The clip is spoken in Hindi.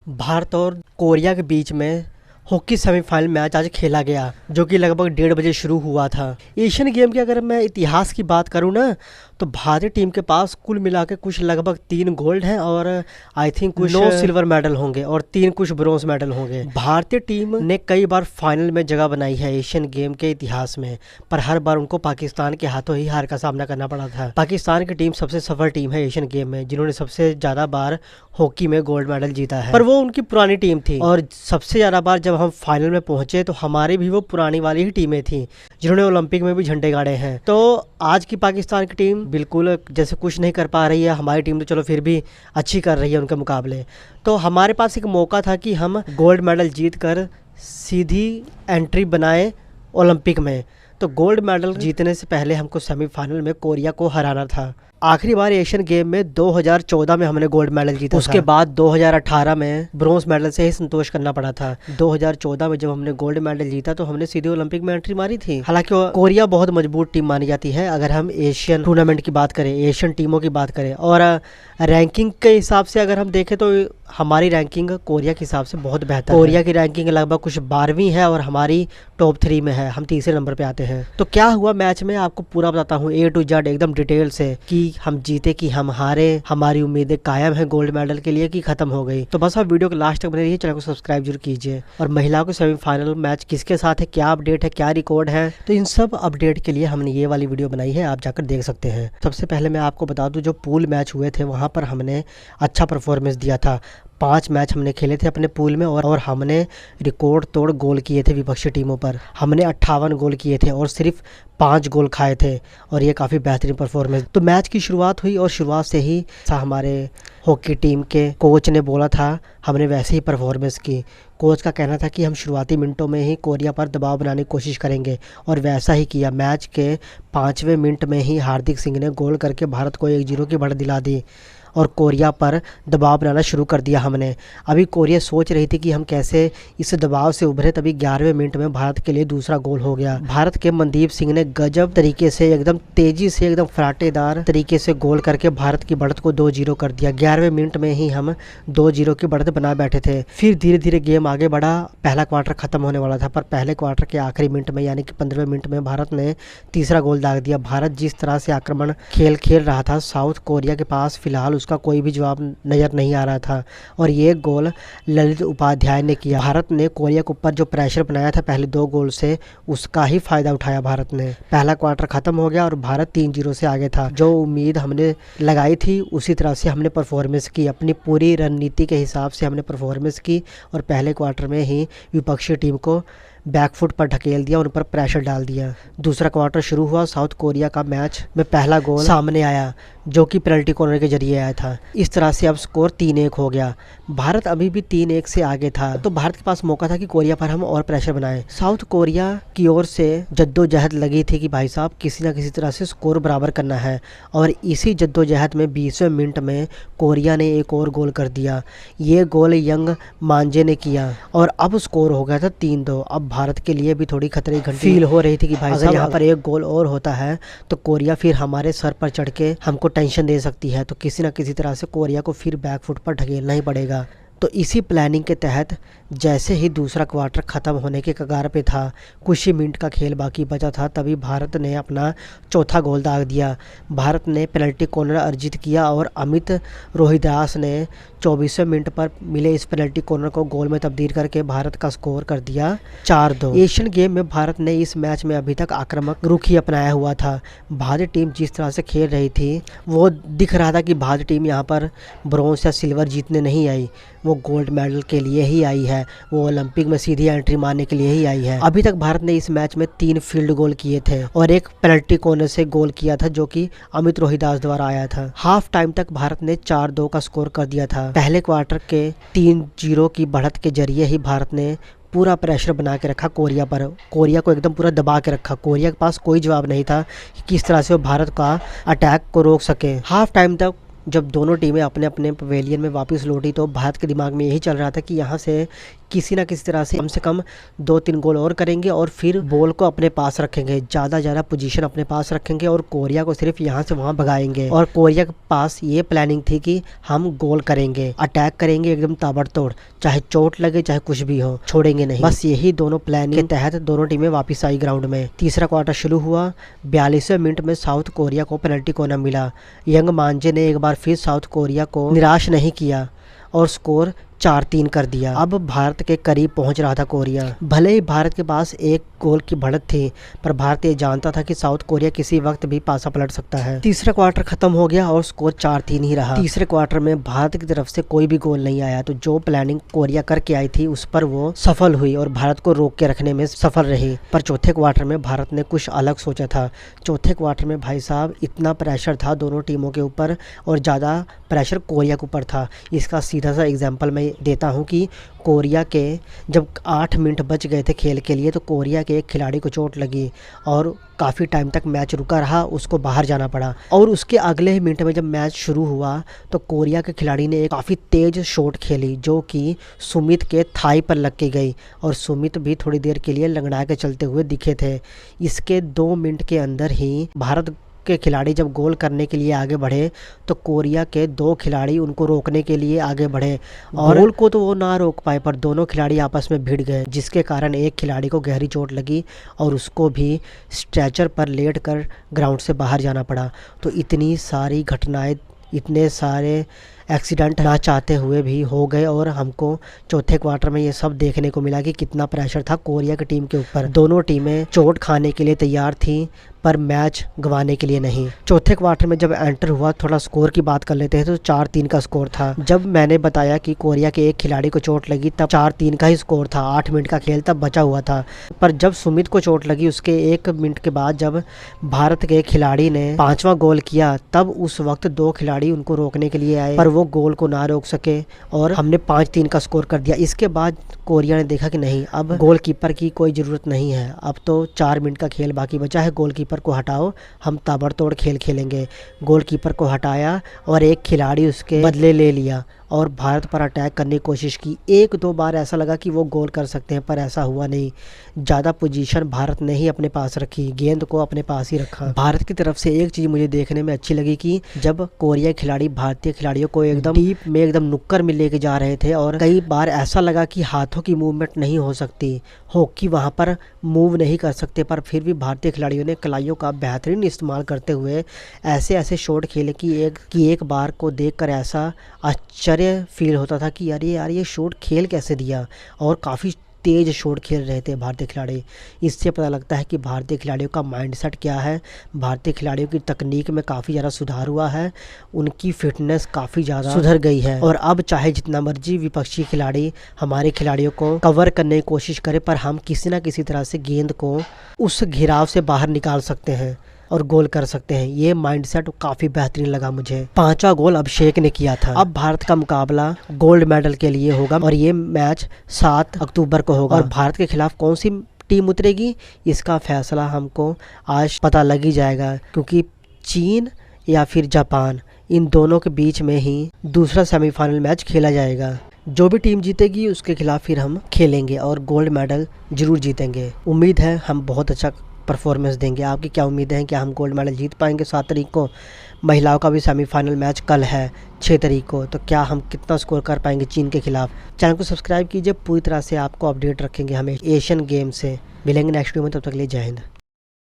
भारत और कोरिया के बीच में हॉकी सेमीफाइनल मैच आज खेला गया, जो कि लगभग 1:30 बजे शुरू हुआ था। एशियन गेम के अगर मैं इतिहास की बात करूं ना, तो भारतीय टीम के पास कुल मिला के कुछ लगभग 3 गोल्ड हैं और आई थिंक कुछ 9 सिल्वर मेडल होंगे और 3 कुछ ब्रोंज मेडल होंगे। भारतीय टीम ने कई बार फाइनल में जगह बनाई है एशियन गेम के इतिहास में, पर हर बार उनको पाकिस्तान के हाथों ही हार का सामना करना पड़ा था। पाकिस्तान की टीम सबसे सफल टीम है एशियन गेम में, जिन्होंने सबसे ज्यादा बार हॉकी में गोल्ड मेडल जीता है, पर वो उनकी पुरानी टीम थी। और सबसे ज्यादा बार जब हम फाइनल में पहुंचे तो हमारी भी वो पुरानी वाली ही टीमें थी, जिन्होंने ओलंपिक में भी झंडे गाड़े हैं। तो आज की पाकिस्तान की टीम बिल्कुल जैसे कुछ नहीं कर पा रही है, हमारी टीम तो चलो फिर भी अच्छी कर रही है उनके मुकाबले। तो हमारे पास एक मौका था कि हम गोल्ड मेडल जीत कर सीधी एंट्री बनाए ओलंपिक में। तो गोल्ड मेडल जीतने से पहले हमको सेमीफाइनल में कोरिया को हराना था। आखिरी बार एशियन गेम में 2014 में हमने गोल्ड मेडल जीता। उसके बाद 2018 में ब्रोंज मेडल से ही संतोष करना पड़ा था। 2014 में जब हमने गोल्ड मेडल जीता तो हमने सीधे ओलंपिक में एंट्री मारी थी। हालांकि कोरिया बहुत मजबूत टीम मानी जाती है अगर हम एशियन टूर्नामेंट की बात करें, एशियन टीमों की बात करें। और रैंकिंग के हिसाब से अगर हम देखें तो हमारी रैंकिंग कोरिया के हिसाब से बहुत बेहतर है। कोरिया की रैंकिंग लगभग कुछ 12वीं है और हमारी टॉप 3 में है, हम तीसरे नंबर पे आते हैं। तो क्या हुआ मैच में आपको पूरा बताता हूँ A to Z एकदम डिटेल से, कि हम जीते कि हम हारे, हमारी उम्मीदें कायम है गोल्ड मेडल के लिए कि खत्म हो गई। तो बस आप वीडियो को लास्ट तक बने रहिए, चैनल को सब्सक्राइब जरूर कीजिए। और महिलाओं के सेमीफाइनल मैच किसके साथ है, क्या अपडेट है, क्या रिकॉर्ड है, तो इन सब अपडेट के लिए हमने ये वाली वीडियो बनाई है, आप जाकर देख सकते हैं। सबसे पहले मैं आपको बता दूं, जो पूल मैच हुए थे वहाँ पर हमने अच्छा परफॉर्मेंस दिया था। 5 मैच हमने खेले थे अपने पूल में और हमने रिकॉर्ड तोड़ गोल किए थे विपक्षी टीमों पर। हमने 58 गोल किए थे और सिर्फ 5 गोल खाए थे, और ये काफ़ी बेहतरीन परफॉर्मेंस। तो मैच की शुरुआत हुई और शुरुआत से ही हमारे हॉकी टीम के कोच ने बोला था, हमने वैसे ही परफॉर्मेंस की। कोच का कहना था कि हम शुरुआती मिनटों में ही कोरिया पर दबाव बनाने की कोशिश करेंगे, और वैसा ही किया। मैच के 5वें मिनट में ही हार्दिक सिंह ने गोल करके भारत को 1-0 की बढ़त दिला दी और कोरिया पर दबाव बनाना शुरू कर दिया हमने। अभी कोरिया सोच रही थी कि हम कैसे इस दबाव से उभरे, तभी 11वें मिनट में भारत के लिए दूसरा गोल हो गया। भारत के मनदीप सिंह ने गजब तरीके से, एकदम तेजी से, एकदम फराटेदार तरीके से गोल करके भारत की बढ़त को 2-0 कर दिया। 11वें मिनट में ही हम 2-0 की बढ़त बना बैठे थे। फिर धीरे धीरे गेम आगे बढ़ा। पहला क्वार्टर खत्म होने वाला था, पर पहले क्वार्टर के आखिरी मिनट में यानी कि 15वें मिनट में भारत ने तीसरा गोल दाग दिया। भारत जिस तरह से आक्रमण खेल रहा था, साउथ कोरिया के पास फिलहाल उसका कोई भी जवाब नजर नहीं आ रहा था, और ये गोल ललित उपाध्याय ने किया। भारत ने कोरिया के ऊपर जो प्रेशर बनाया था पहले 2 गोल से, उसका ही फायदा उठाया भारत ने। पहला क्वार्टर खत्म हो गया और भारत 3-0 से आगे था। जो उम्मीद हमने लगाई थी उसी तरह से हमने परफॉर्मेंस की, अपनी पूरी रणनीति के हिसाब से हमने परफॉर्मेंस की, और पहले क्वार्टर में ही विपक्षी टीम को बैकफुट पर ढकेल दिया, उन पर प्रेशर डाल दिया। दूसरा क्वार्टर शुरू हुआ, साउथ कोरिया का मैच में पहला गोल सामने आया, जो कि पेनल्टी कॉर्नर के जरिए आया था। इस तरह से अब स्कोर 3-1 हो गया। भारत अभी भी 3-1 से आगे था, तो भारत के पास मौका था कि कोरिया पर हम और प्रेशर बनाएं। साउथ कोरिया की ओर से जद्दोजहद लगी थी कि भाई साहब किसी ना किसी तरह से स्कोर बराबर करना है, और इसी जद्दोजहद में 20वें मिनट में कोरिया ने एक और गोल कर दिया। ये गोल यंग मांजे ने किया और अब स्कोर हो गया था 3-2। अब भारत के लिए भी थोड़ी खतरे की घंटी फील हो रही थी कि भाई साहब यहाँ पर एक गोल और होता है तो कोरिया फिर हमारे सर पर चढ़ के हमको टेंशन दे सकती है, तो किसी ना किसी तरह से कोरिया को फिर बैकफुट पर ढकेलना ही पड़ेगा। तो इसी प्लानिंग के तहत जैसे ही दूसरा क्वार्टर ख़त्म होने के कगार पे था, कुछ ही मिनट का खेल बाकी बचा था, तभी भारत ने अपना चौथा गोल दाग दिया। भारत ने पेनल्टी कॉर्नर अर्जित किया और अमित रोहिदास ने 24वें मिनट पर मिले इस पेनल्टी कॉर्नर को गोल में तब्दील करके भारत का स्कोर कर दिया 4-2। एशियन गेम में भारत ने इस मैच में अभी तक आक्रामक रुख ही अपनाया हुआ था। भारतीय टीम जिस तरह से खेल रही थी, वो दिख रहा था कि भारतीय टीम यहाँ पर ब्रॉन्ज या सिल्वर जीतने नहीं आई, वो गोल्ड मेडल के लिए ही आई है, वो ओलंपिक में सीधी एंट्री मारने के लिए ही आई है। अभी तक भारत ने इस मैच में 3 फील्ड गोल किए थे और एक पेनल्टी कॉर्नर से गोल किया था, जो कि अमित रोहिदास द्वारा आया था। हाफ टाइम तक भारत ने 4-2 का स्कोर कर दिया था। पहले क्वार्टर के 3-0 की बढ़त के जरिए ही भारत ने पूरा प्रेशर बना के रखा कोरिया पर, कोरिया को एकदम पूरा दबा के रखा। कोरिया के पास कोई जवाब नहीं था कि किस तरह से वो भारत का अटैक को रोक सके। हाफ टाइम तक जब दोनों टीमें अपने अपने पवेलियन में वापस लौटी तो भारत के दिमाग में यही चल रहा था कि यहाँ से किसी ना किसी तरह से कम 2-3 गोल और करेंगे और फिर बॉल को अपने पास रखेंगे, ज़्यादा पोजीशन अपने पास रखेंगे और कोरिया को सिर्फ यहाँ से वहाँ भगाएंगे। और कोरिया के पास ये प्लानिंग थी कि हम गोल करेंगे, अटैक करेंगे एकदम ताबड़तोड़, चाहे चोट लगे चाहे कुछ भी हो, छोड़ेंगे नहीं। बस यही दोनों प्लानिंग के तहत दोनों टीमें वापस आई ग्राउंड में। तीसरा क्वार्टर शुरू हुआ। 42वें मिनट में साउथ कोरिया को पेनल्टी कॉर्नर मिला। यंग मांजे ने एक बार फिर साउथ कोरिया को निराश नहीं किया और स्कोर 4-3 कर दिया। अब भारत के करीब पहुंच रहा था कोरिया। भले ही भारत के पास एक गोल की बढ़त थी, पर भारत ये जानता था कि साउथ कोरिया किसी वक्त भी पासा पलट सकता है। तीसरा क्वार्टर खत्म हो गया और स्कोर 4-3 ही रहा। तीसरे क्वार्टर में भारत की तरफ से कोई भी गोल नहीं आया, तो जो प्लानिंग कोरिया करके आई थी उस पर वो सफल हुई और भारत को रोक के रखने में सफल रही। पर चौथे क्वार्टर में भारत ने कुछ अलग सोचा था। चौथे क्वार्टर में भाई साहब इतना प्रेशर था दोनों टीमों के ऊपर और ज़्यादा प्रेशर कोरिया के ऊपर था। इसका सीधा सा एग्जाम्पल मैं देता हूँ कि कोरिया के जब 8 मिनट बच गए थे खेल के लिए, तो कोरिया के एक खिलाड़ी को चोट लगी और काफ़ी टाइम तक मैच रुका रहा, उसको बाहर जाना पड़ा। और उसके अगले ही मिनट में जब मैच शुरू हुआ तो कोरिया के खिलाड़ी ने एक काफ़ी तेज़ शॉट खेली जो कि सुमित के थाई पर लग के गई और सुमित भी थोड़ी देर के लिए लंगड़ा के चलते हुए दिखे थे। इसके 2 मिनट के अंदर ही भारत के खिलाड़ी जब गोल करने के लिए आगे बढ़े तो कोरिया के 2 खिलाड़ी उनको रोकने के लिए आगे बढ़े और गोल को तो वो ना रोक पाए, पर दोनों खिलाड़ी आपस में भिड़ गए, जिसके कारण एक खिलाड़ी को गहरी चोट लगी और उसको भी स्ट्रेचर पर लेट कर ग्राउंड से बाहर जाना पड़ा। तो इतनी सारी घटनाएं, इतने सारे एक्सीडेंट ना चाहते हुए भी हो गए और हमको चौथे क्वार्टर में ये सब देखने को मिला कि कितना प्रेशर था कोरिया की टीम के ऊपर। दोनों टीमें चोट खाने के लिए तैयार थी पर मैच गंवाने के लिए नहीं। चौथे क्वार्टर में जब एंटर हुआ, थोड़ा स्कोर की बात कर लेते हैं, तो 4-3 का स्कोर था। जब मैंने बताया कि कोरिया के एक खिलाड़ी को चोट लगी तब 4-3 का ही स्कोर था। 8 मिनट का खेल तब बचा हुआ था। पर जब सुमित को चोट लगी उसके 1 मिनट के बाद जब भारत के खिलाड़ी ने 5वां गोल किया, तब उस वक्त 2 खिलाड़ी उनको रोकने के लिए आए पर वो गोल को ना रोक सके और हमने 5-3 का स्कोर कर दिया। इसके बाद कोरिया ने देखा कि नहीं, अब गोलकीपर की कोई ज़रूरत नहीं है, अब तो 4 मिनट का खेल बाकी बचा है, गोलकीपर को हटाओ, हम ताबड़तोड़ खेल खेलेंगे। गोलकीपर को हटाया और एक खिलाड़ी उसके बदले ले लिया और भारत पर अटैक करने की कोशिश की। 1-2 बार ऐसा लगा कि वो गोल कर सकते हैं पर ऐसा हुआ नहीं। ज़्यादा पोजीशन भारत ने ही अपने पास रखी, गेंद को अपने पास ही रखा। भारत की तरफ से एक चीज़ मुझे देखने में अच्छी लगी कि जब कोरिया खिलाड़ी भारतीय खिलाड़ियों को एकदम डीप में एकदम नुक्कर में लेके जा रहे थे और कई बार ऐसा लगा कि हाथों की मूवमेंट नहीं हो सकती, हॉकी वहाँ पर मूव नहीं कर सकते, पर फिर भी भारतीय खिलाड़ियों ने कलाइयों का बेहतरीन इस्तेमाल करते हुए ऐसे शॉट खेले कि एक बार को देखकर ऐसा आश्चर्य फील होता था कि अरे यार ये शॉट खेल कैसे दिया। और काफ़ी तेज़ शॉट खेल रहे थे भारतीय खिलाड़ी। इससे पता लगता है कि भारतीय खिलाड़ियों का माइंडसेट क्या है। भारतीय खिलाड़ियों की तकनीक में काफ़ी ज़्यादा सुधार हुआ है, उनकी फिटनेस काफ़ी ज़्यादा सुधर गई है और अब चाहे जितना मर्जी विपक्षी खिलाड़ी हमारे खिलाड़ियों को कवर करने की कोशिश करे, पर हम किसी ना किसी तरह से गेंद को उस घिराव से बाहर निकाल सकते हैं और गोल कर सकते हैं। ये माइंडसेट काफ़ी बेहतरीन लगा मुझे। 5वां गोल अभिषेक ने किया था। अब भारत का मुकाबला गोल्ड मेडल के लिए होगा और ये मैच 7 अक्टूबर को होगा। और भारत के खिलाफ कौन सी टीम उतरेगी इसका फैसला हमको आज पता लग ही जाएगा, क्योंकि चीन या फिर जापान, इन दोनों के बीच में ही दूसरा सेमीफाइनल मैच खेला जाएगा। जो भी टीम जीतेगी उसके खिलाफ फिर हम खेलेंगे और गोल्ड मेडल जरूर जीतेंगे। उम्मीद है हम बहुत अच्छा परफॉर्मेंस देंगे। आपकी क्या उम्मीदें हैं कि हम गोल्ड मेडल जीत पाएंगे 7 तारीख को? महिलाओं का भी सेमीफाइनल मैच कल है 6 तारीख को, तो क्या हम कितना स्कोर कर पाएंगे चीन के खिलाफ? चैनल को सब्सक्राइब कीजिए, पूरी तरह से आपको अपडेट रखेंगे हमें एशियन गेम से। मिलेंगे नेक्स्ट वीडियो में, तब तक के लिए जय हिंद।